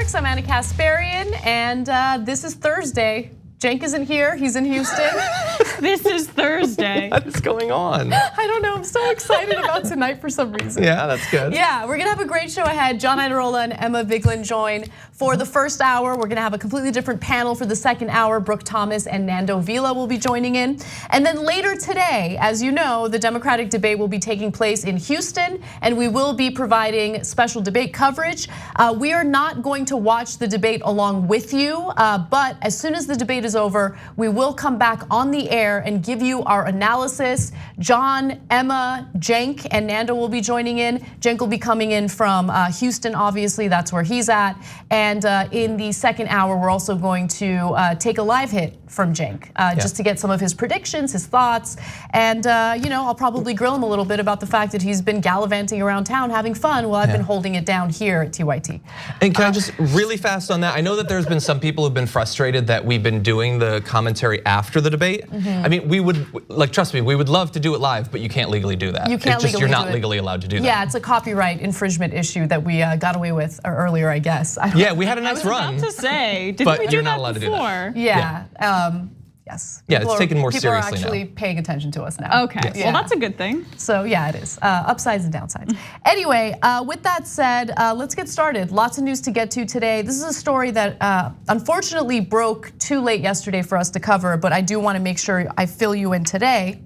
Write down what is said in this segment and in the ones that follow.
Turks. I'm Anna Kasparian, and this is Thursday. Cenk isn't here, he's in Houston. This is Thursday. What is going on? I don't know, I'm so excited about tonight for some reason. Yeah, that's good. Yeah, we're gonna have a great show ahead. John Iadarola and Emma Vigeland join for the first hour. We're gonna have a completely different panel for the second hour. Brooke Thomas and Nando Vila will be joining in. And then later today, as you know, the Democratic debate will be taking place in Houston, and we will be providing special debate coverage. We are not going to watch the debate along with you, but as soon as the debate is over, we will come back on the air and give you our analysis. John, Emma, Cenk, and Nando will be joining in. Cenk will be coming in from Houston, obviously, that's where he's at. And in the second hour, we're also going to take a live hit from Cenk, just to get some of his predictions, his thoughts. And I'll probably grill him a little bit about the fact that he's been gallivanting around town having fun while I've been holding it down here at TYT. And can I just really fast on that? I know that there's been some people who've been frustrated that we've been doing the commentary after the debate. I mean, we would, trust me, we would love to do it live, but you can't legally do that. You can't legally You're not do it. legally allowed to do that. Yeah, it's a copyright infringement issue that we got away with earlier, I guess. Yeah, we had a nice run. I was about to say, didn't we do that before? Yeah. Yes. Yeah, it's taken more seriously now. People are actually paying attention to us now. Okay, well that's a good thing. So yeah, it is. Upsides and downsides. Anyway, with that said, let's get started. Lots of news to get to today. This is a story that unfortunately broke too late yesterday for us to cover, but I do want to make sure I fill you in today.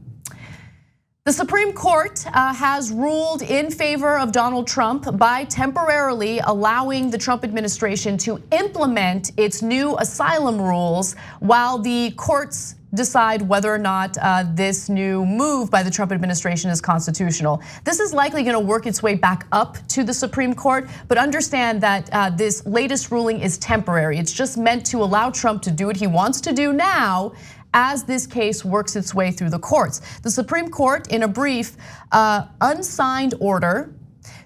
The Supreme Court has ruled in favor of Donald Trump by temporarily allowing the Trump administration to implement its new asylum rules while the courts decide whether or not this new move by the Trump administration is constitutional. This is likely gonna work its way back up to the Supreme Court, but understand that this latest ruling is temporary. It's just meant to allow Trump to do what he wants to do now as this case works its way through the courts. The Supreme Court, in a brief, unsigned order,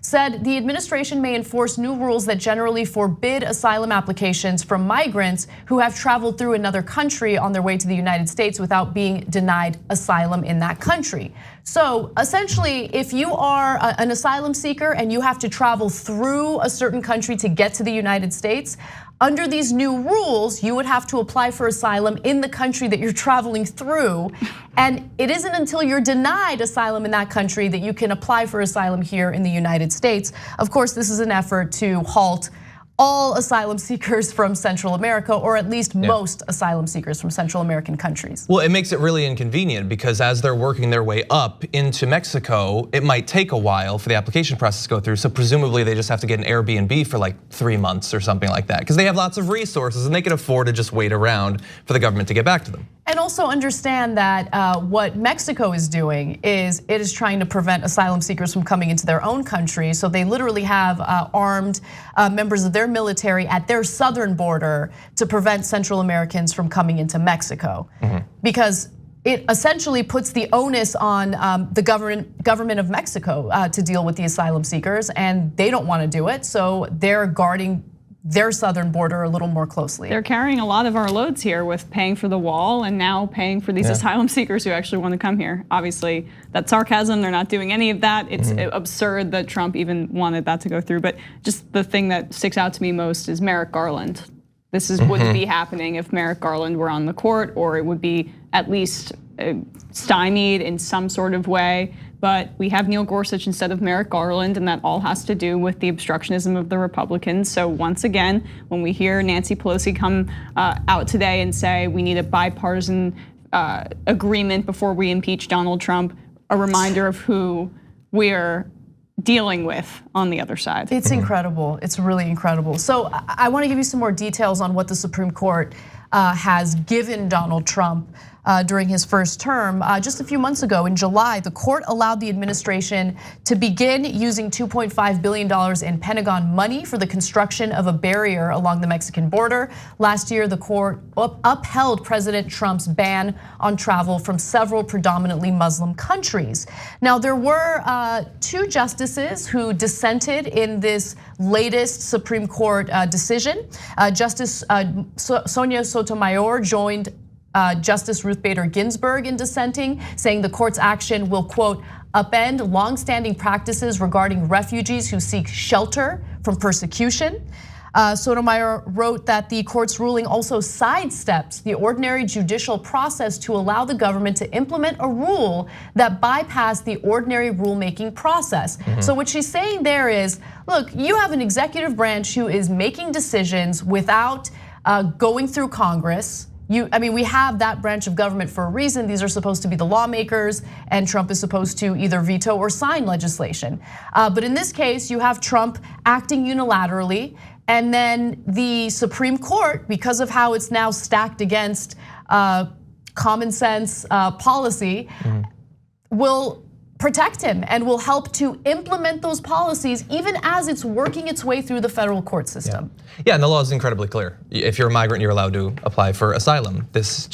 said the administration may enforce new rules that generally forbid asylum applications from migrants who have traveled through another country on their way to the United States without being denied asylum in that country. So essentially, if you are an asylum seeker and you have to travel through a certain country to get to the United States, under these new rules, you would have to apply for asylum in the country that you're traveling through. And it isn't until you're denied asylum in that country that you can apply for asylum here in the United States. Of course, this is an effort to halt all asylum seekers from Central America, or at least most asylum seekers from Central American countries. Well, it makes it really inconvenient because as they're working their way up into Mexico, it might take a while for the application process to go through. So presumably they just have to get an Airbnb for like 3 months or something like that, because they have lots of resources and they can afford to just wait around for the government to get back to them. And also understand that what Mexico is doing is it is trying to prevent asylum seekers from coming into their own country. So they literally have armed members of their military at their southern border to prevent Central Americans from coming into Mexico. Because it essentially puts the onus on the government of Mexico to deal with the asylum seekers, and they don't want to do it. So they're guarding their southern border a little more closely. They're carrying a lot of our loads here with paying for the wall and now paying for these asylum seekers who actually want to come here. Obviously, that's sarcasm, they're not doing any of that. It's absurd that Trump even wanted that to go through, but just the thing that sticks out to me most is Merrick Garland. This wouldn't be happening if Merrick Garland were on the court, or it would be at least stymied in some sort of way. But we have Neil Gorsuch instead of Merrick Garland, and that all has to do with the obstructionism of the Republicans. So once again, when we hear Nancy Pelosi come out today and say we need a bipartisan agreement before we impeach Donald Trump, a reminder of who we're dealing with on the other side. It's incredible, it's really incredible. So I wanna give you some more details on what the Supreme Court has given Donald Trump during his first term. Just a few months ago in July, the court allowed the administration to begin using $2.5 billion in Pentagon money for the construction of a barrier along the Mexican border. Last year, the court upheld President Trump's ban on travel from several predominantly Muslim countries. Now, there were 2 justices who dissented in this latest Supreme Court decision. Justice Sonia Sotomayor joined Justice Ruth Bader Ginsburg in dissenting, saying the court's action will, quote, upend longstanding practices regarding refugees who seek shelter from persecution. Sotomayor wrote that the court's ruling also sidesteps the ordinary judicial process to allow the government to implement a rule that bypassed the ordinary rulemaking process. So what she's saying there is, look, you have an executive branch who is making decisions without going through Congress. We have that branch of government for a reason. These are supposed to be the lawmakers, and Trump is supposed to either veto or sign legislation. But in this case, you have Trump acting unilaterally, and then the Supreme Court, because of how it's now stacked against common sense policy, will protect him and will help to implement those policies even as it's working its way through the federal court system. Yeah, and the law is incredibly clear. If you're a migrant, you're allowed to apply for asylum. This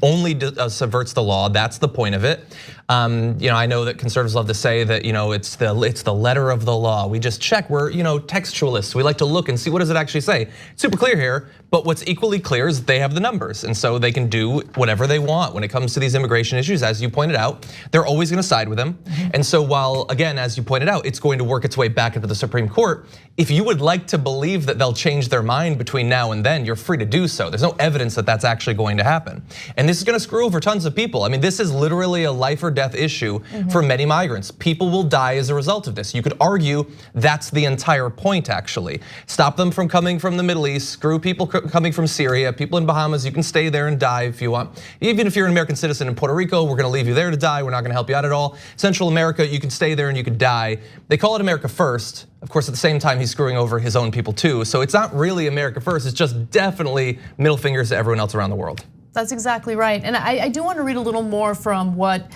only subverts the law. That's the point of it. I know that conservatives love to say that it's the letter of the law. We just check. We're textualists. We like to look and see what does it actually say. It's super clear here. But what's equally clear is that they have the numbers, and so they can do whatever they want when it comes to these immigration issues. As you pointed out, they're always going to side with them. And so while, again, as you pointed out, it's going to work its way back into the Supreme Court, if you would like to believe that they'll change their mind between now and then, you're free to do so. There's no evidence that that's actually going to happen. And this is going to screw over tons of people. This is literally a life or death issue for many migrants. People will die as a result of this. You could argue that's the entire point, actually. Stop them from coming from the Middle East, screw people coming from Syria, people in Bahamas, you can stay there and die if you want. Even if you're an American citizen in Puerto Rico, we're gonna leave you there to die, we're not gonna help you out at all. Central America, you can stay there and you could die. They call it America first. Of course, at the same time, he's screwing over his own people too. So it's not really America first, it's just definitely middle fingers to everyone else around the world. That's exactly right. And I do want to read a little more from what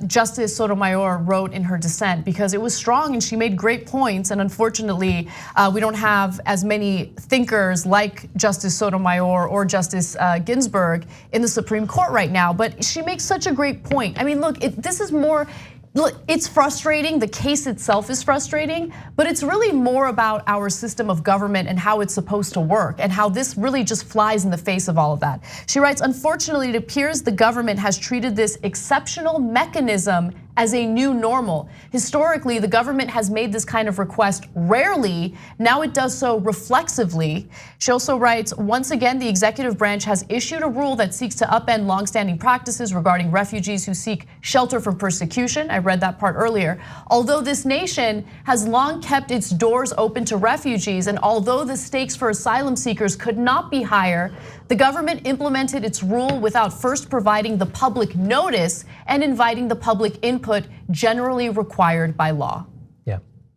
Justice Sotomayor wrote in her dissent, because it was strong and she made great points. And unfortunately, we don't have as many thinkers like Justice Sotomayor or Justice Ginsburg in the Supreme Court right now. But she makes such a great point. Look, this is more. Look, it's frustrating, the case itself is frustrating, but it's really more about our system of government and how it's supposed to work and how this really just flies in the face of all of that. She writes, unfortunately, it appears the government has treated this exceptional mechanism as a new normal. Historically, the government has made this kind of request rarely. Now it does so reflexively. She also writes, once again, the executive branch has issued a rule that seeks to upend longstanding practices regarding refugees who seek shelter from persecution. I read that part earlier. Although this nation has long kept its doors open to refugees, and although the stakes for asylum seekers could not be higher, the government implemented its rule without first providing the public notice and inviting the public input generally required by law.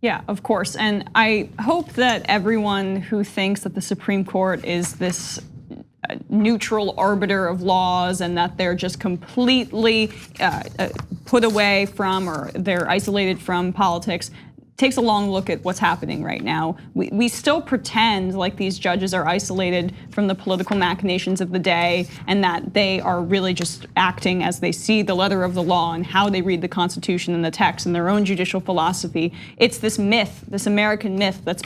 Yeah, of course. And I hope that everyone who thinks that the Supreme Court is this neutral arbiter of laws and that they're just completely put away from, or they're isolated from politics, takes a long look at what's happening right now. We still pretend like these judges are isolated from the political machinations of the day and that they are really just acting as they see the letter of the law and how they read the Constitution and the text and their own judicial philosophy. It's this myth, this American myth that's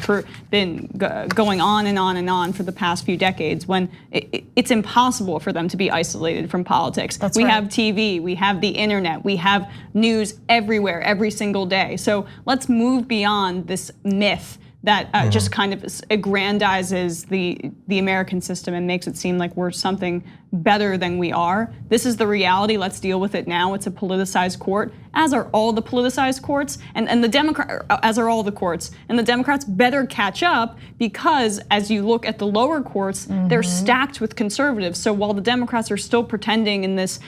been going on and on and on for the past few decades, when it's impossible for them to be isolated from politics. That's we right. have TV, we have the internet, we have news everywhere, every single day. So let's move beyond this myth that just kind of aggrandizes the American system and makes it seem like we're something better than we are. This is the reality. Let's deal with it now. It's a politicized court, as are all the politicized courts, and the Democrat, as are all the courts. And the Democrats better catch up, because as you look at the lower courts, they're stacked with conservatives. So while the Democrats are still pretending in this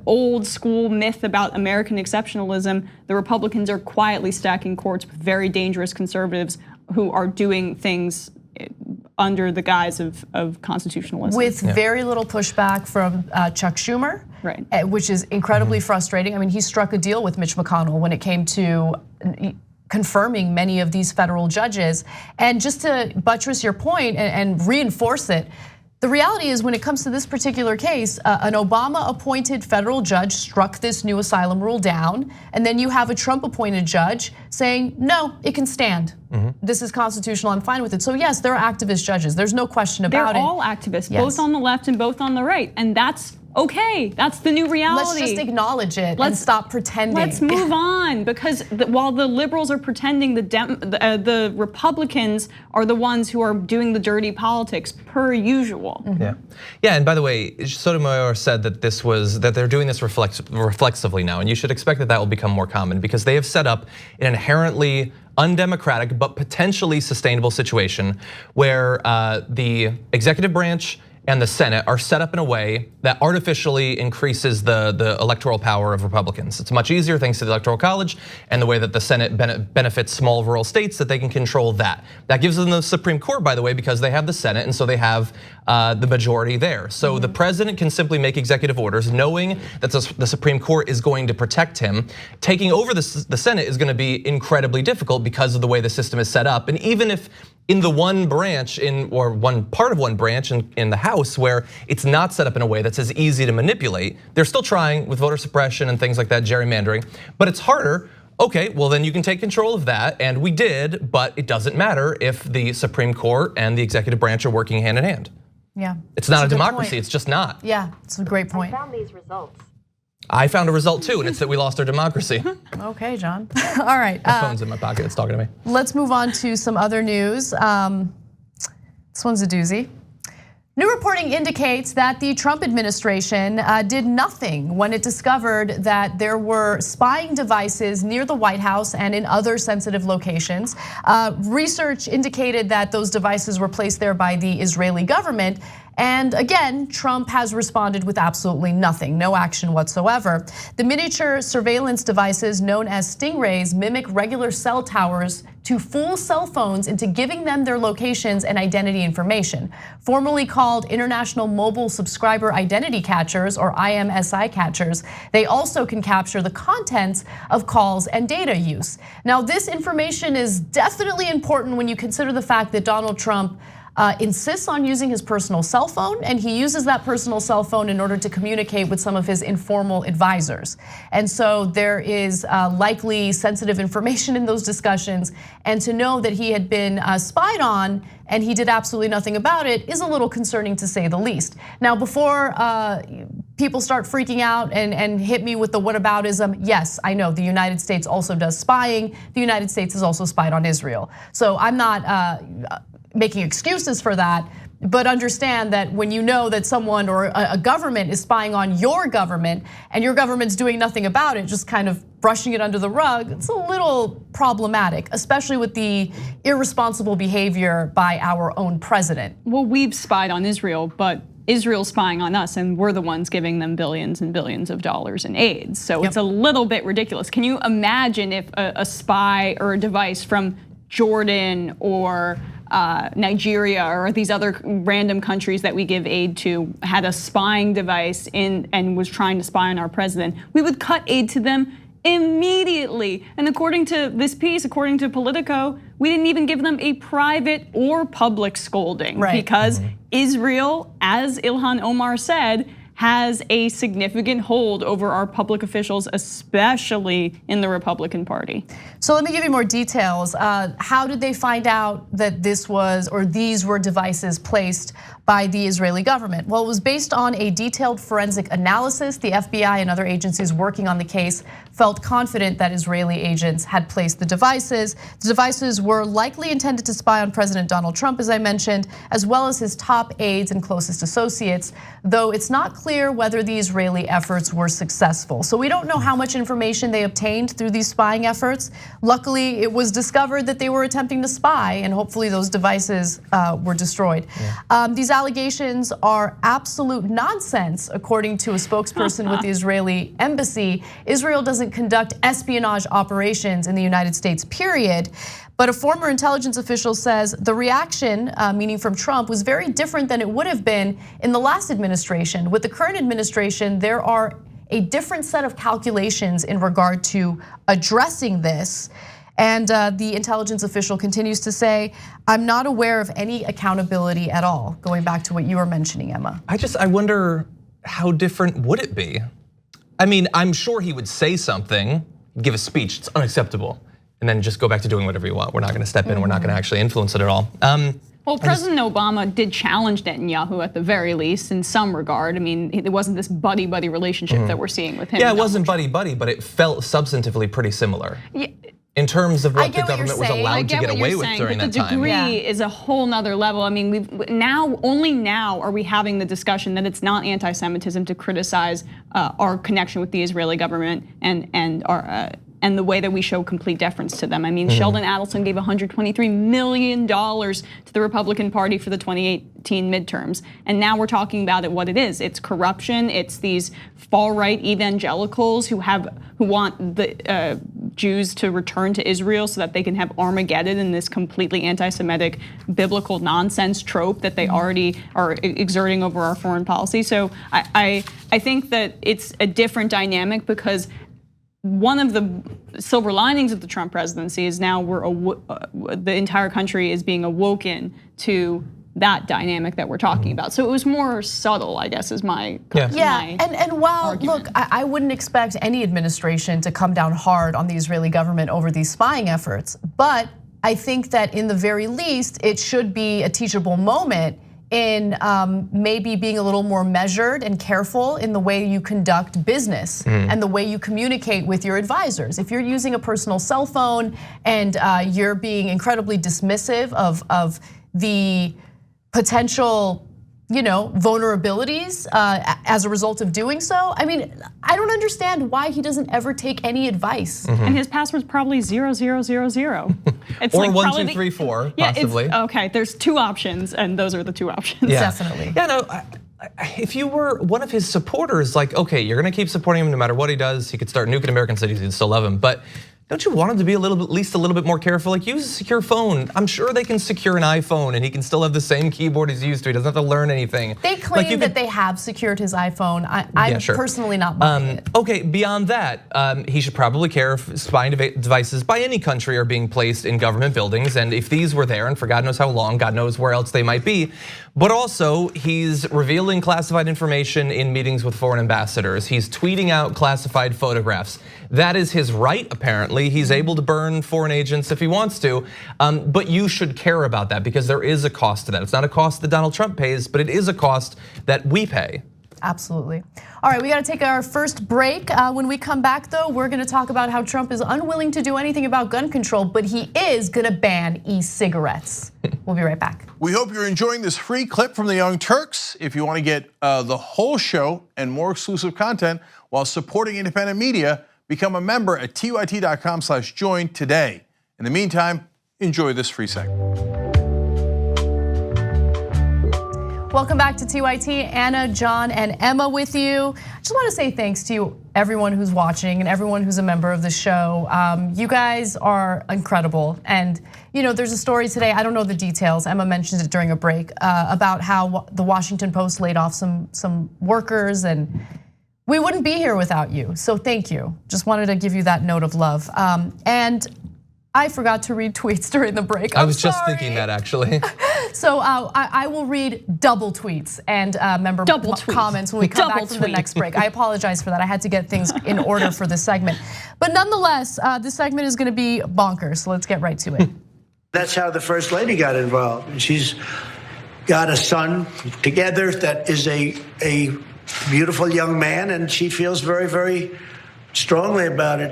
old school myth about American exceptionalism, the Republicans are quietly stacking courts with very dangerous conservatives who are doing things under the guise of constitutionalism. With very little pushback from Chuck Schumer, right, which is incredibly frustrating. He struck a deal with Mitch McConnell when it came to confirming many of these federal judges. And just to buttress your point and reinforce it, the reality is, when it comes to this particular case, an Obama-appointed federal judge struck this new asylum rule down, and then you have a Trump-appointed judge saying, no, it can stand. This is constitutional, I'm fine with it. So yes, there are activist judges, there's no question about it. They're all activists, both on the left and both on the right. And that's Okay, that's the new reality. Let's just acknowledge it and stop pretending. Let's move on, because while the liberals are pretending, the Republicans are the ones who are doing the dirty politics per usual. Yeah, and by the way, Sotomayor said that they're doing this reflexively now, and you should expect that will become more common, because they have set up an inherently undemocratic but potentially sustainable situation where the executive branch and the Senate are set up in a way that artificially increases the electoral power of Republicans. It's much easier thanks to the Electoral College and the way that the Senate benefits small rural states, that they can control that. That gives them the Supreme Court, by the way, because they have the Senate, and so they have the majority there. So the president can simply make executive orders knowing that the Supreme Court is going to protect him. Taking over the Senate is gonna be incredibly difficult because of the way the system is set up. And even if in the one branch or one part of one branch in the House where it's not set up in a way that's as easy to manipulate, they're still trying with voter suppression and things like that, gerrymandering, but it's harder. Okay, well then you can take control of that, and we did, but it doesn't matter if the Supreme Court and the executive branch are working hand in hand. Yeah. It's not a democracy, it's just not. Yeah, it's a great point. I found these results. I found a result too, and it's that we lost our democracy. Okay, John. All right. My phone's in my pocket, it's talking to me. Let's move on to some other news. This one's a doozy. New reporting indicates that the Trump administration did nothing when it discovered that there were spying devices near the White House and in other sensitive locations. Research indicated that those devices were placed there by the Israeli government. And again, Trump has responded with absolutely nothing, no action whatsoever. The miniature surveillance devices known as Stingrays mimic regular cell towers to fool cell phones into giving them their locations and identity information. Formerly called International Mobile Subscriber Identity Catchers, or IMSI catchers, they also can capture the contents of calls and data use. Now, this information is definitely important when you consider the fact that Donald Trump insists on using his personal cell phone, and he uses that personal cell phone in order to communicate with some of his informal advisors. And so there is likely sensitive information in those discussions, and to know that he had been spied on and he did absolutely nothing about it is a little concerning, to say the least. Now, before people start freaking out and hit me with the whataboutism, yes, I know the United States also does spying. The United States has also spied on Israel. So I'm not making excuses for that, but understand that when you know that someone or a government is spying on your government and your government's doing nothing about it, just kind of brushing it under the rug, it's a little problematic, especially with the irresponsible behavior by our own president. Well, we've spied on Israel, but Israel's spying on us, and we're the ones giving them billions and billions of dollars in aid. So it's a little bit ridiculous. Can you imagine if a spy or a device from Jordan or Nigeria or these other random countries that we give aid to had a spying device and was trying to spy on our president? We would cut aid to them immediately. And according to this piece, according to Politico, we didn't even give them a private or public scolding, because Israel, as Ilhan Omar said, has a significant hold over our public officials, especially in the Republican Party. So let me give you more details. How did they find out that this was, or these were devices placed by the Israeli government? Well, it was based on a detailed forensic analysis. The FBI and other agencies working on the case felt confident that Israeli agents had placed the devices. The devices were likely intended to spy on President Donald Trump, as I mentioned, as well as his top aides and closest associates, though it's not clear whether the Israeli efforts were successful. So we don't know how much information they obtained through these spying efforts. Luckily, it was discovered that they were attempting to spy, and hopefully those devices were destroyed. These allegations are absolute nonsense, according to a spokesperson with the Israeli embassy. Israel doesn't conduct espionage operations in the United States, period. But a former intelligence official says the reaction, meaning from Trump, was very different than it would have been in the last administration. With the current administration, there are a different set of calculations in regard to addressing this. And the intelligence official continues to say, I'm not aware of any accountability at all, going back to what you were mentioning, Emma. I wonder how different would it be? I mean, I'm sure he would say something, give a speech, it's unacceptable, and then just go back to doing whatever you want. We're not gonna step in, we're not gonna actually influence it at all. Well, Well, President Obama did challenge Netanyahu at the very least in some regard. I mean, it wasn't this buddy-buddy relationship that we're seeing with him. Yeah, it wasn't buddy-buddy, but it felt substantively pretty similar. Yeah. In terms of what the government was allowed to get away with during that time. The degree is a whole nother level. I mean, only now are we having the discussion that it's not anti-Semitism to criticize our connection with the Israeli government and the way that we show complete deference to them. I mean, Sheldon Adelson gave $123 million to the Republican Party for the 2018 midterms. And now we're talking about it what it is. It's corruption, it's these far-right evangelicals who want the Jews to return to Israel so that they can have Armageddon in this completely anti-Semitic biblical nonsense trope that they already are exerting over our foreign policy. So I think that it's a different dynamic because one of the silver linings of the Trump presidency is now the entire country is being awoken to that dynamic that we're talking about. So it was more subtle, I guess, is my and while argument. Look, I wouldn't expect any administration to come down hard on the Israeli government over these spying efforts, but I think that in the very least, it should be a teachable moment in maybe being a little more measured and careful in the way you conduct business and the way you communicate with your advisors. If you're using a personal cell phone and you're being incredibly dismissive of the potential, vulnerabilities as a result of doing so. I mean, I don't understand why he doesn't ever take any advice. And his password's probably 0000. It's or like 1234, possibly. Okay, there's two options, and those are the two options. Yeah. Definitely. Yeah, no. If you were one of his supporters, like, okay, you're gonna keep supporting him no matter what he does. He could start nuking American cities, you'd still love him. But don't you want him to be at least a little bit more careful? Like, use a secure phone. I'm sure they can secure an iPhone and he can still have the same keyboard he's used to. He doesn't have to learn anything. They claim that they have secured his iPhone. I'm personally not buying it. Okay, beyond that, he should probably care if spying devices by any country are being placed in government buildings. And if these were there, and for God knows how long, God knows where else they might be. But also, he's revealing classified information in meetings with foreign ambassadors. He's tweeting out classified photographs. That is his right, apparently. He's able to burn foreign agents if he wants to, but you should care about that because there is a cost to that. It's not a cost that Donald Trump pays, but it is a cost that we pay. Absolutely. All right, we got to take our first break. When we come back, though, we're going to talk about how Trump is unwilling to do anything about gun control, but he is going to ban e-cigarettes. We'll be right back. We hope you're enjoying this free clip from the Young Turks. If you want to get the whole show and more exclusive content while supporting independent media, become a member at TYT.com/join today. In the meantime, enjoy this free segment. Welcome back to TYT. Anna, John, and Emma with you. I just want to say thanks to you, everyone who's watching and everyone who's a member of the show. You guys are incredible. And there's a story today, I don't know the details, Emma mentioned it during a break, about how the Washington Post laid off some workers, and we wouldn't be here without you, so thank you. Just wanted to give you that note of love. And I forgot to read tweets during the break. I was just thinking that, actually. So I will read double tweets and member comments when we come back from the next break. I apologize for that. I had to get things in order for this segment. But nonetheless, this segment is gonna be bonkers, so let's get right to it. That's how the First Lady got involved. She's got a son together that is a beautiful young man, and she feels very, very strongly about it.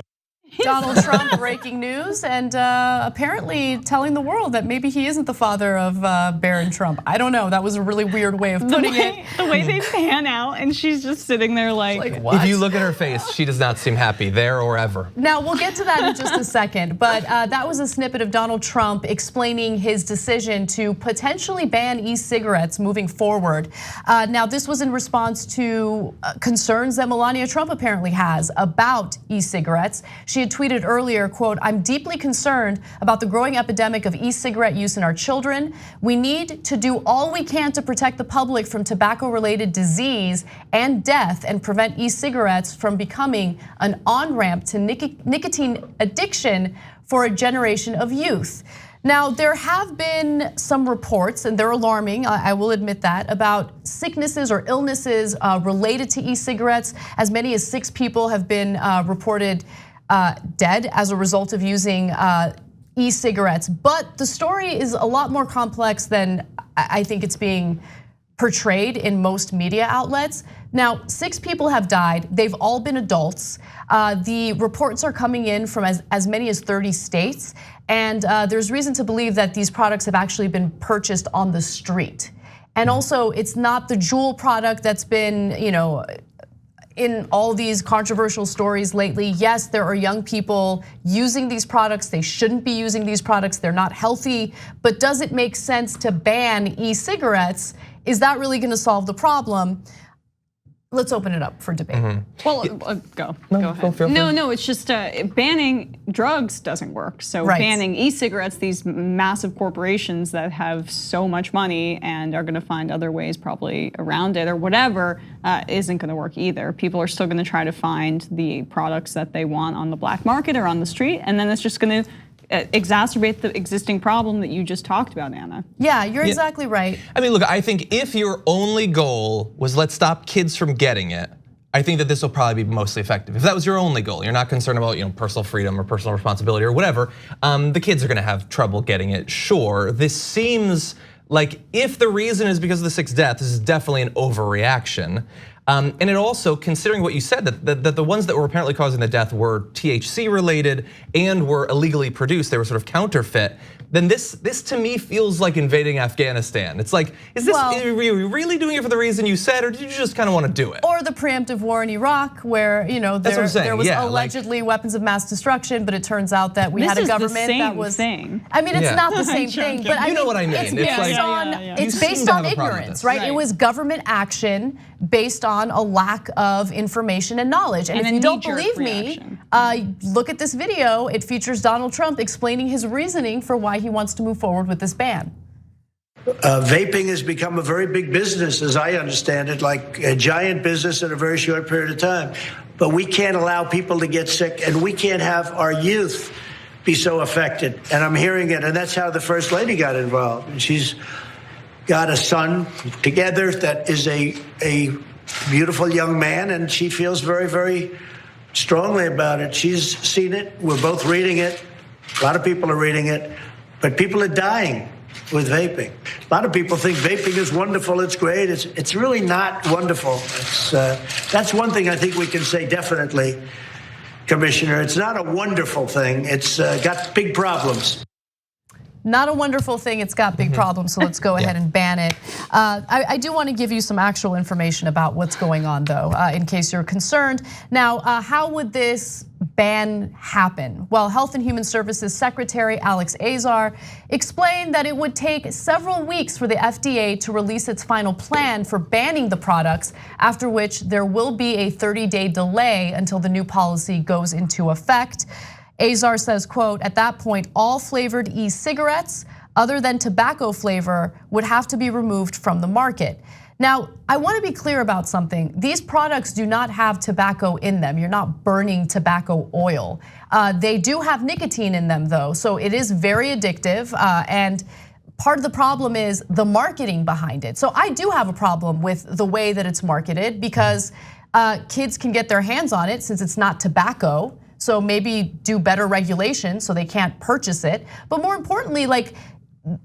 Donald Trump breaking news and apparently telling the world that maybe he isn't the father of Baron Trump. I don't know, that was a really weird way of putting it. The way they pan out and she's just sitting there like what? If you look at her face, she does not seem happy there or ever. Now we'll get to that in just a second, but that was a snippet of Donald Trump explaining his decision to potentially ban e-cigarettes moving forward. Now this was in response to concerns that Melania Trump apparently has about e-cigarettes. She had tweeted earlier, quote, "I'm deeply concerned about the growing epidemic of e-cigarette use in our children. We need to do all we can to protect the public from tobacco-related disease and death and prevent e-cigarettes from becoming an on-ramp to nicotine addiction for a generation of youth." Now, there have been some reports, and they're alarming, I will admit that, about sicknesses or illnesses related to e-cigarettes. As many as 6 people have been reported dead as a result of using e-cigarettes. But the story is a lot more complex than I think it's being portrayed in most media outlets. Now, 6 people have died. They've all been adults. The reports are coming in from as many as 30 states. And there's reason to believe that these products have actually been purchased on the street. And also, it's not the Juul product that's been, in all these controversial stories lately. Yes, there are young people using these products. They shouldn't be using these products. They're not healthy. But does it make sense to ban e-cigarettes? Is that really gonna solve the problem? Let's open it up for debate. Well, go ahead. No, it's just banning drugs doesn't work. So banning e-cigarettes, these massive corporations that have so much money and are gonna find other ways probably around it or whatever, isn't gonna work either. People are still gonna try to find the products that they want on the black market or on the street, and then it's just gonna exacerbate the existing problem that you just talked about, Anna. Yeah, you're exactly right. I mean, look, I think if your only goal was let's stop kids from getting it, I think that this will probably be mostly effective. If that was your only goal, you're not concerned about personal freedom or personal responsibility or whatever, the kids are gonna have trouble getting it, sure. This seems like if the reason is because of the 6 deaths, this is definitely an overreaction. And it also, considering what you said, that the ones that were apparently causing the death were THC related and were illegally produced, they were sort of counterfeit, then this to me feels like invading Afghanistan. It's like, are you really doing it for the reason you said, or did you just kind of want to do it? Or the preemptive war in Iraq, where there was allegedly weapons of mass destruction, but it turns out that we had a government that was. Thing. I mean, it's not the same thing, but you know what I mean. It's based on ignorance, right? It was government action based on a lack of information and knowledge. And if you don't believe me, look at this video. It features Donald Trump explaining his reasoning for why he wants to move forward with this ban. Vaping has become a very big business, as I understand it, like a giant business in a very short period of time. But we can't allow people to get sick, and we can't have our youth be so affected. And I'm hearing it, and that's how the First Lady got involved. And she's got a son together that is a beautiful young man, and she feels very, very strongly about it. She's seen it. We're both reading it. A lot of people are reading it, but people are dying with vaping. A lot of people think vaping is wonderful, it's great. It's really not wonderful. That's one thing I think we can say definitely, Commissioner. It's not a wonderful thing. It's got big problems. Not a wonderful thing, it's got big problems, so let's go ahead and ban it. I do want to give you some actual information about what's going on though, in case you're concerned. Now, how would this ban happen? Well, Health and Human Services Secretary Alex Azar explained that it would take several weeks for the FDA to release its final plan for banning the products, after which there will be a 30-day delay until the new policy goes into effect. Azar says, quote, at that point, all flavored e-cigarettes other than tobacco flavor would have to be removed from the market. Now, I want to be clear about something. These products do not have tobacco in them. You're not burning tobacco oil. They do have nicotine in them though, so it is very addictive. And part of the problem is the marketing behind it. So I do have a problem with the way that it's marketed because kids can get their hands on it since it's not tobacco. So maybe do better regulation so they can't purchase it. But more importantly, like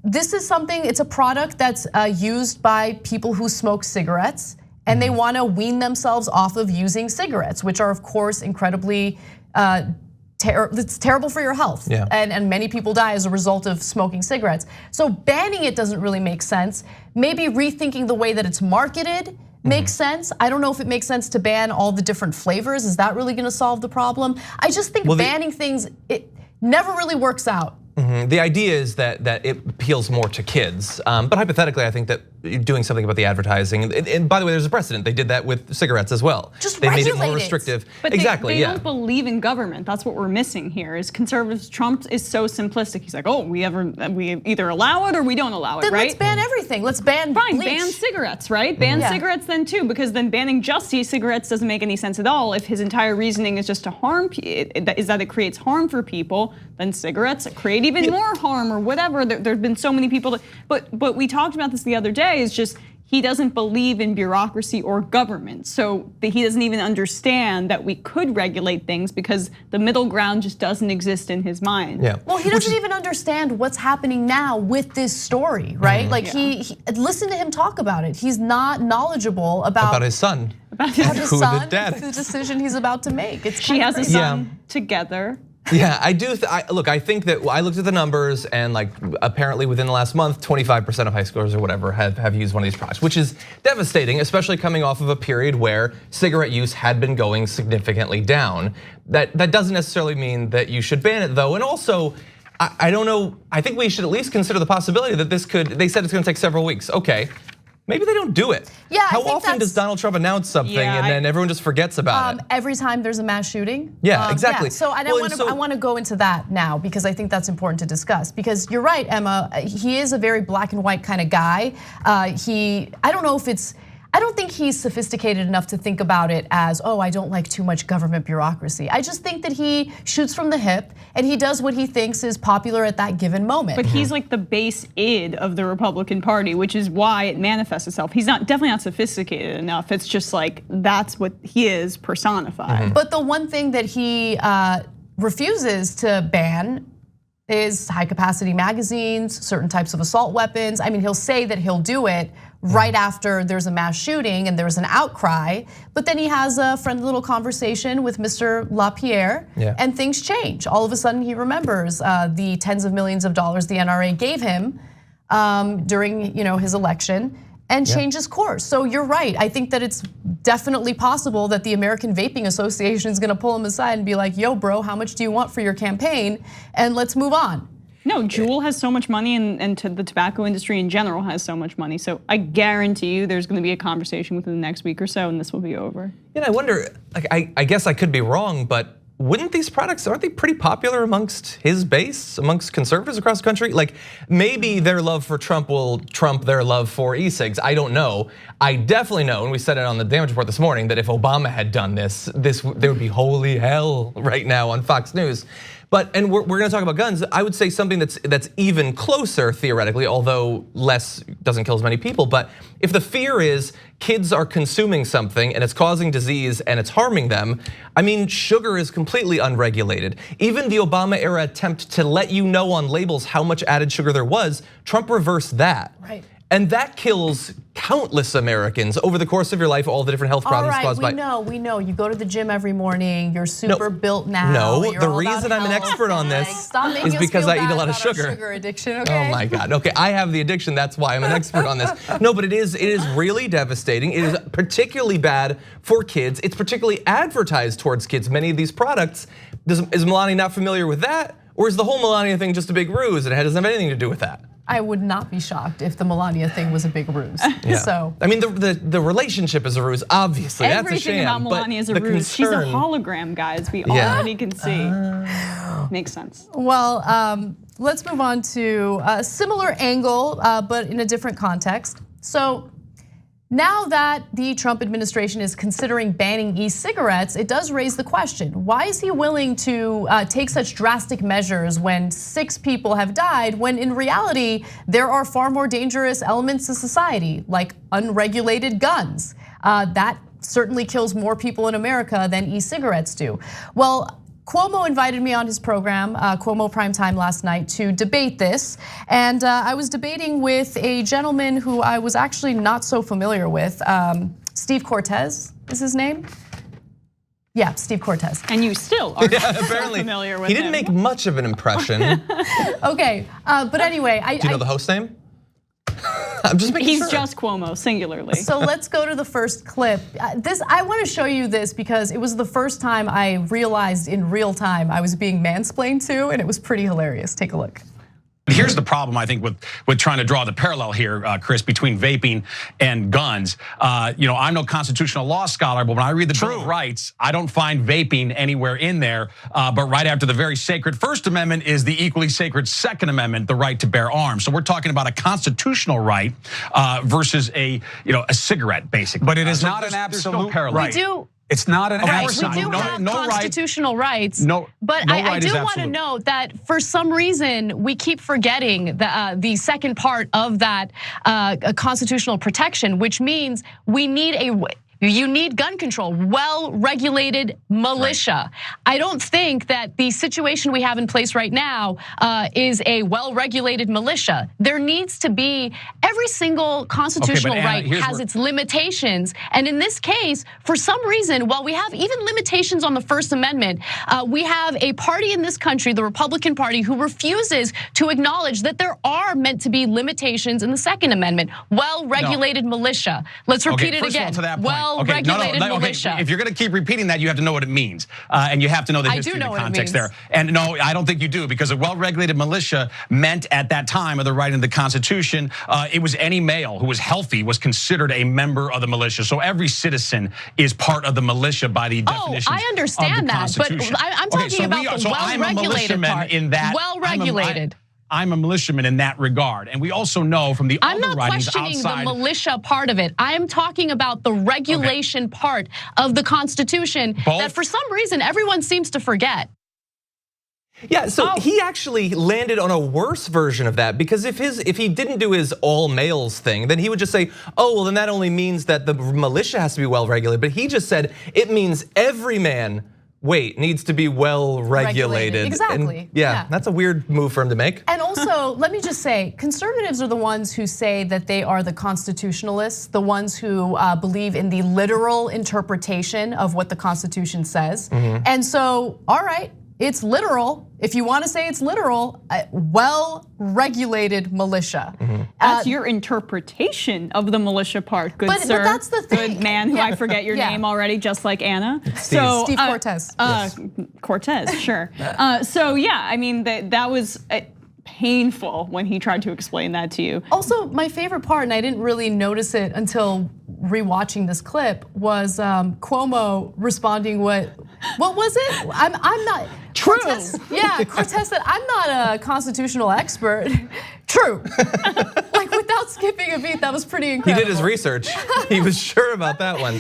this is something, it's a product that's used by people who smoke cigarettes and they wanna wean themselves off of using cigarettes, which are of course incredibly, it's terrible for your health. Yeah. And many people die as a result of smoking cigarettes. So banning it doesn't really make sense. Maybe rethinking the way that it's marketed makes sense. I don't know if it makes sense to ban all the different flavors. Is that really gonna solve the problem? I just think banning things, it never really works out. The idea is that it appeals more to kids, but hypothetically, I think that doing something about the advertising, and by the way, there's a precedent. They did that with cigarettes as well. They made it more restrictive. But exactly, they don't believe in government. That's what we're missing here. Is conservatives? Trump is so simplistic. He's like, oh, we either allow it or we don't allow it, then right? Let's ban everything. Let's ban bleach. Ban cigarettes, right? Ban cigarettes then too, because then banning just e-cigarettes doesn't make any sense at all. If his entire reasoning is just to harm, is that it creates harm for people, then cigarettes create even more harm or whatever. There've been so many people, but we talked about this the other day. Is just he doesn't believe in bureaucracy or government. So he doesn't even understand that we could regulate things because the middle ground just doesn't exist in his mind. Yeah. Well, he doesn't even understand what's happening now with this story, right? Like he listen to him talk about it. He's not knowledgeable about his son. About his son, the dad. the decision he's about to make. She has a son together. Yeah, I do. Look, I think that I looked at the numbers, and like apparently within the last month, 25% of high schoolers or whatever have used one of these products, which is devastating, especially coming off of a period where cigarette use had been going significantly down. That doesn't necessarily mean that you should ban it, though. And also, I don't know. I think we should at least consider the possibility that this could. They said it's going to take several weeks. Okay. Maybe they don't do it. Yeah, How often does Donald Trump announce something and then everyone just forgets about it? Every time there's a mass shooting. Yeah, exactly. Yeah. So I want to go into that now because I think that's important to discuss. Because you're right, Emma. He is a very black and white kind of guy. I don't think he's sophisticated enough to think about it as, oh, I don't like too much government bureaucracy. I just think that he shoots from the hip and he does what he thinks is popular at that given moment. But he's like the base id of the Republican Party, which is why it manifests itself. He's definitely not sophisticated enough. It's just like, that's what he is personified. But the one thing that he refuses to ban is high capacity magazines, certain types of assault weapons. I mean, he'll say that he'll do it right after there's a mass shooting and there's an outcry, but then he has a friendly little conversation with Mr. LaPierre and things change. All of a sudden he remembers the tens of millions of dollars the NRA gave him during his election and changes course. So you're right, I think that it's definitely possible that the American Vaping Association is gonna pull him aside and be like, yo bro, how much do you want for your campaign? And let's move on. No, Juul has so much money and the tobacco industry in general has so much money. So I guarantee you there's gonna be a conversation within the next week or so and this will be over. And I wonder, like I guess I could be wrong, but wouldn't these products, aren't they pretty popular amongst his base, amongst conservatives across the country? Like maybe their love for Trump will trump their love for e-cigs, I don't know. I definitely know, and we said it on the damage report this morning, that if Obama had done this there would be holy hell right now on Fox News. And we're gonna talk about guns. I would say something that's even closer theoretically, although less doesn't kill as many people. But if the fear is kids are consuming something and it's causing disease and it's harming them, I mean, sugar is completely unregulated. Even the Obama era attempt to let you know on labels how much added sugar there was, Trump reversed that. Right. And that kills countless Americans over the course of your life, all the different health problems caused by. We know. You go to the gym every morning, you're super built now. No, you're the all reason about I'm an health. expert on this is us because feel I eat a bad lot of about our sugar. Sugar addiction, okay? Oh my God, okay, I have the addiction, that's why I'm an expert on this. No, but it is really devastating. It is particularly bad for kids. It's particularly advertised towards kids, many of these products. Is Melania not familiar with that? Or is the whole Melania thing just a big ruse and it doesn't have anything to do with that? I would not be shocked if the Melania thing was a big ruse. Yeah. So I mean, the relationship is a ruse, obviously. That's a shame. Everything about Melania is a ruse. She's a hologram, guys. We already can see. Makes sense. Well, let's move on to a similar angle, but in a different context. So now that the Trump administration is considering banning e-cigarettes, it does raise the question, why is he willing to take such drastic measures when 6 people have died, when in reality, there are far more dangerous elements to society, like unregulated guns. That certainly kills more people in America than e-cigarettes do. Well, Cuomo invited me on his program, Cuomo Primetime last night, to debate this. And I was debating with a gentleman who I was actually not so familiar with. Steve Cortez is his name? Yeah, Steve Cortez. And you still are apparently familiar with him. He didn't make much of an impression. Okay, but anyway. Do you know the host name? I'm just making sure. He's just Cuomo, singularly. So let's go to the first clip. I want to show you this because it was the first time I realized in real time I was being mansplained to, and it was pretty hilarious. Take a look. Here's the problem, I think, with trying to draw the parallel here, Chris, between vaping and guns. I'm no constitutional law scholar, but when I read the Bill of Rights, I don't find vaping anywhere in there. But right after the very sacred First Amendment is the equally sacred Second Amendment, the right to bear arms. So we're talking about a constitutional right versus a cigarette, basically. But it is not an absolute parallel. right. It's not an absolute. We do have constitutional rights. But no I right do is want to absolute. note that for some reason we keep forgetting the second part of that constitutional protection, which means you need gun control, well-regulated militia. I don't think that the situation we have in place right now is a well-regulated militia. There needs to be, every single constitutional right has its limitations. And in this case, for some reason, while we have even limitations on the First Amendment, we have a party in this country, the Republican Party, who refuses to acknowledge that there are meant to be limitations in the Second Amendment. Well-regulated militia. Let's repeat it again. Well-regulated militia. If you're going to keep repeating that, you have to know what it means, and you have to know the history and the context there. And no, I don't think you do, because a well-regulated militia meant at that time of the writing of the Constitution, it was any male who was healthy was considered a member of the militia. So every citizen is part of the militia by the definitions I understand of the that, Constitution. but I'm talking about the well-regulated part. In that, well-regulated. I'm a militiaman in that regard. And we also know from the other writings outside. I'm not questioning the militia part of it. I am talking about the regulation part of the Constitution that for some reason everyone seems to forget. Yeah, so he actually landed on a worse version of that, because if he didn't do his all males thing, then he would just say, oh, well, then that only means that the militia has to be well regulated. But he just said it means every man needs to be well regulated. Exactly. And yeah, that's a weird move for him to make. And also, let me just say, conservatives are the ones who say that they are the constitutionalists, the ones who believe in the literal interpretation of what the Constitution says. And so, all right, it's literal. If you want to say it's literal, well-regulated militia. That's your interpretation of the militia part, good sir. But that's the thing. Good man, who I forget your name already, just like Anna. Steve Cortez. Cortez, sure. So yeah, I mean that was painful when he tried to explain that to you. Also, my favorite part, and I didn't really notice it until rewatching this clip, was Cuomo responding what was it? I'm not. True. Cortez said, I'm not a constitutional expert. True. Like without skipping a beat, that was pretty incredible. He did his research. He was sure about that one.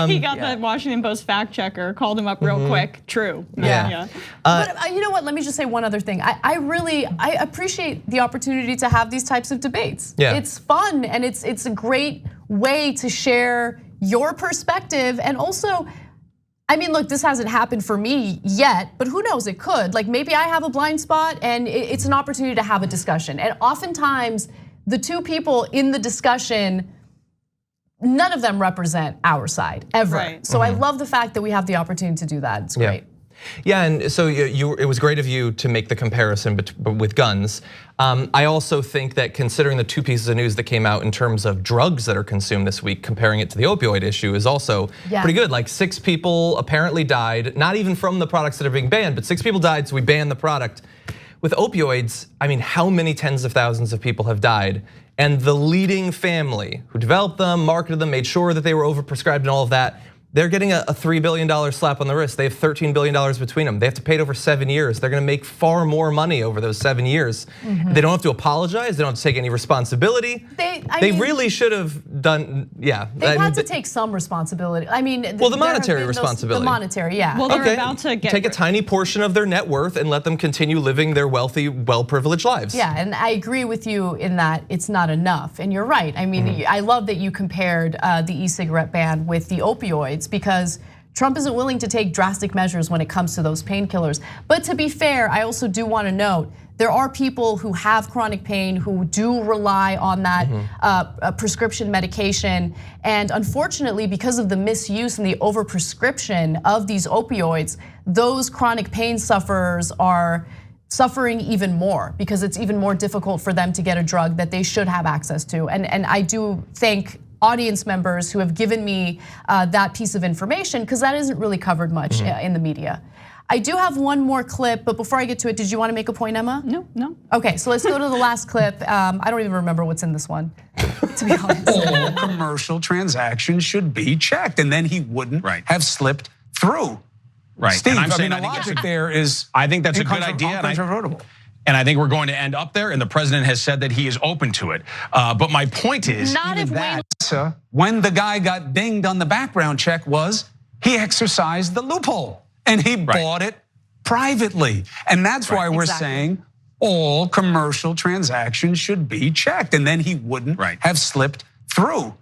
He got the Washington Post fact checker, called him up real quick. True. Yeah. But you know what? Let me just say one other thing. I appreciate the opportunity to have these types of debates. Yeah. It's fun, and it's a great way to share your perspective. And also, I mean, look, this hasn't happened for me yet, but who knows, it could. Like maybe I have a blind spot, and it's an opportunity to have a discussion. And oftentimes, the two people in the discussion, none of them represent our side, ever. Right. So I love the fact that we have the opportunity to do that, it's great. Yeah, and so it was great of you to make the comparison with guns. I also think that considering the two pieces of news that came out in terms of drugs that are consumed this week, comparing it to the opioid issue is also pretty good. Like 6 people apparently died, not even from the products that are being banned, but 6 people died, so we banned the product. With opioids, I mean, how many tens of thousands of people have died? And the leading family who developed them, marketed them, made sure that they were overprescribed and all of that, they're getting a $3 billion slap on the wrist. They have $13 billion between them. They have to pay it over 7 years. They're gonna make far more money over those 7 years. They don't have to apologize. They don't have to take any responsibility. They really should have done, They've had to take some responsibility. I mean, well, the monetary responsibility. The monetary, yeah. Well, they're about to take a tiny portion of their net worth and let them continue living their wealthy, well-privileged lives. Yeah, and I agree with you in that it's not enough. And you're right. I mean, I love that you compared the e-cigarette ban with the opioids, because Trump isn't willing to take drastic measures when it comes to those painkillers. But to be fair, I also do want to note, there are people who have chronic pain who do rely on that prescription medication. And unfortunately, because of the misuse and the overprescription of these opioids, those chronic pain sufferers are suffering even more, because it's even more difficult for them to get a drug that they should have access to. And I do thank audience members who have given me that piece of information, because that isn't really covered much in the media. I do have one more clip, but before I get to it, did you want to make a point, Emma? No. Okay, so let's go to the last clip. I don't even remember what's in this one, to be honest. All commercial transactions should be checked, and then he wouldn't have slipped through. Right. Steve, And I'm I saying mean, the logic there is I think that's a good idea. Uncontrovertible. And I think we're going to end up there, and the president has said that he is open to it. But my point is, Not if that, when the guy got dinged on the background check was he exercised the loophole and he bought it privately. And that's why we're saying all commercial transactions should be checked, and then he wouldn't have slipped through.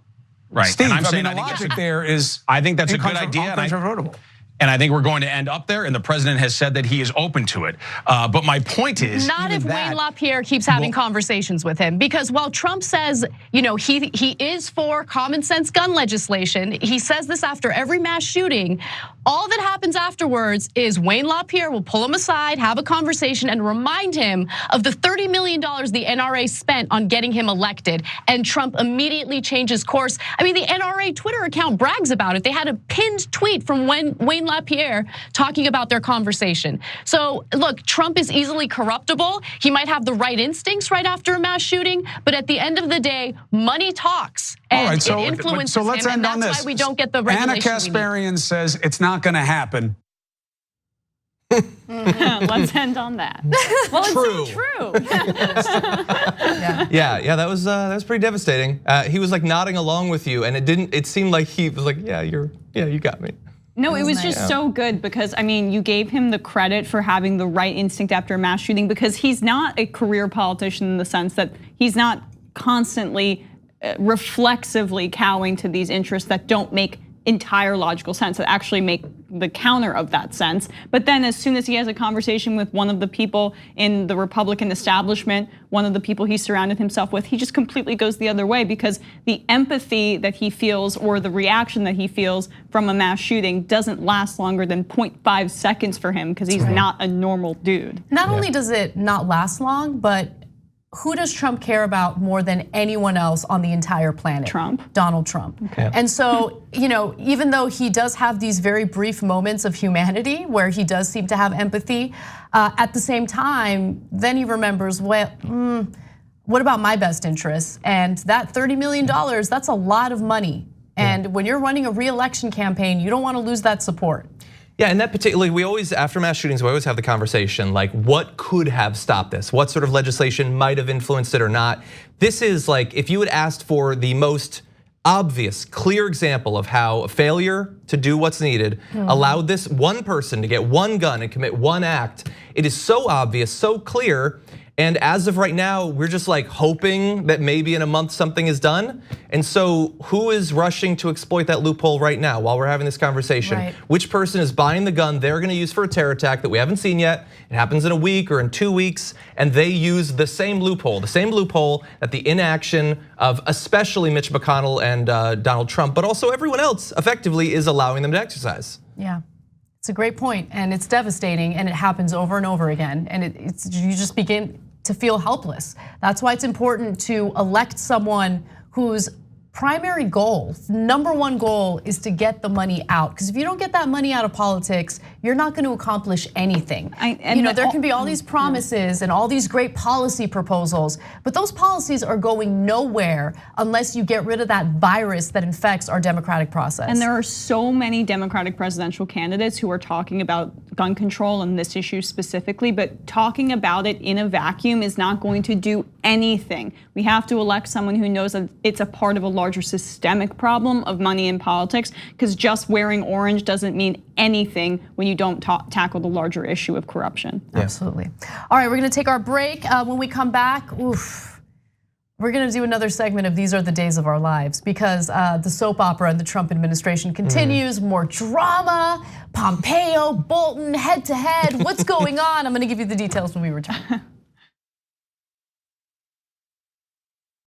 Right. Steve, and I'm saying, the logic there is I think that's a good idea. And I think we're going to end up there, and the president has said that he is open to it. But my point is, not if Wayne LaPierre keeps having conversations with him, because while Trump says, he is for common sense gun legislation, he says this after every mass shooting. All that happens afterwards is Wayne LaPierre will pull him aside, have a conversation, and remind him of the $30 million the NRA spent on getting him elected. And Trump immediately changes course. I mean, the NRA Twitter account brags about it. They had a pinned tweet from Wayne LaPierre talking about their conversation. So look, Trump is easily corruptible. He might have the right instincts right after a mass shooting, but at the end of the day, money talks. And it influences him, and that's why we don't get the regulation. Anna Kasparian says it's not going to happen. Let's end on that. Well, it's so true. Yeah, that was pretty devastating. He was like nodding along with you, and it seemed like he was like, yeah, you got me. No, it was just so good because, I mean, you gave him the credit for having the right instinct after a mass shooting, because he's not a career politician in the sense that he's not constantly reflexively cowing to these interests that don't make entire logical sense, that actually make the counter of that sense. But then as soon as he has a conversation with one of the people in the Republican establishment, one of the people he surrounded himself with, he just completely goes the other way, because the empathy that he feels or the reaction that he feels from a mass shooting doesn't last longer than 0.5 seconds for him, because he's not a normal dude. Not only does it not last long, but who does Trump care about more than anyone else on the entire planet? Trump. Donald Trump. Okay. And so, even though he does have these very brief moments of humanity where he does seem to have empathy, at the same time, then he remembers, well, what about my best interests? And that $30 million, that's a lot of money. And when you're running a re-election campaign, you don't want to lose that support. Yeah, and that particularly, we always, after mass shootings, we always have the conversation like, what could have stopped this? What sort of legislation might have influenced it or not? This is like, if you had asked for the most obvious, clear example of how a failure to do what's needed allowed this one person to get one gun and commit one act, it is so obvious, so clear. And as of right now, we're just like hoping that maybe in a month something is done. And so who is rushing to exploit that loophole right now while we're having this conversation? Right. Which person is buying the gun they're gonna use for a terror attack that we haven't seen yet? It happens in a week or in 2 weeks, and they use the same loophole that the inaction of especially Mitch McConnell and Donald Trump, but also everyone else effectively is allowing them to exercise. Yeah. It's a great point, and it's devastating, and it happens over and over again, and you just begin to feel helpless. That's why it's important to elect someone whose primary goal, number one goal, is to get the money out. Because if you don't get that money out of politics, you're not going to accomplish anything. There can be all these promises and all these great policy proposals, but those policies are going nowhere unless you get rid of that virus that infects our democratic process. And there are so many Democratic presidential candidates who are talking about gun control and this issue specifically, but talking about it in a vacuum is not going to do anything. We have to elect someone who knows that it's a part of a larger systemic problem of money in politics, because just wearing orange doesn't mean anything when you don't tackle the larger issue of corruption. Yeah. Absolutely. All right, we're gonna take our break. When we come back, we're gonna do another segment of These Are the Days of Our Lives, because the soap opera and the Trump administration continues. More drama, Pompeo, Bolton, head to head. What's going on? I'm gonna give you the details when we return.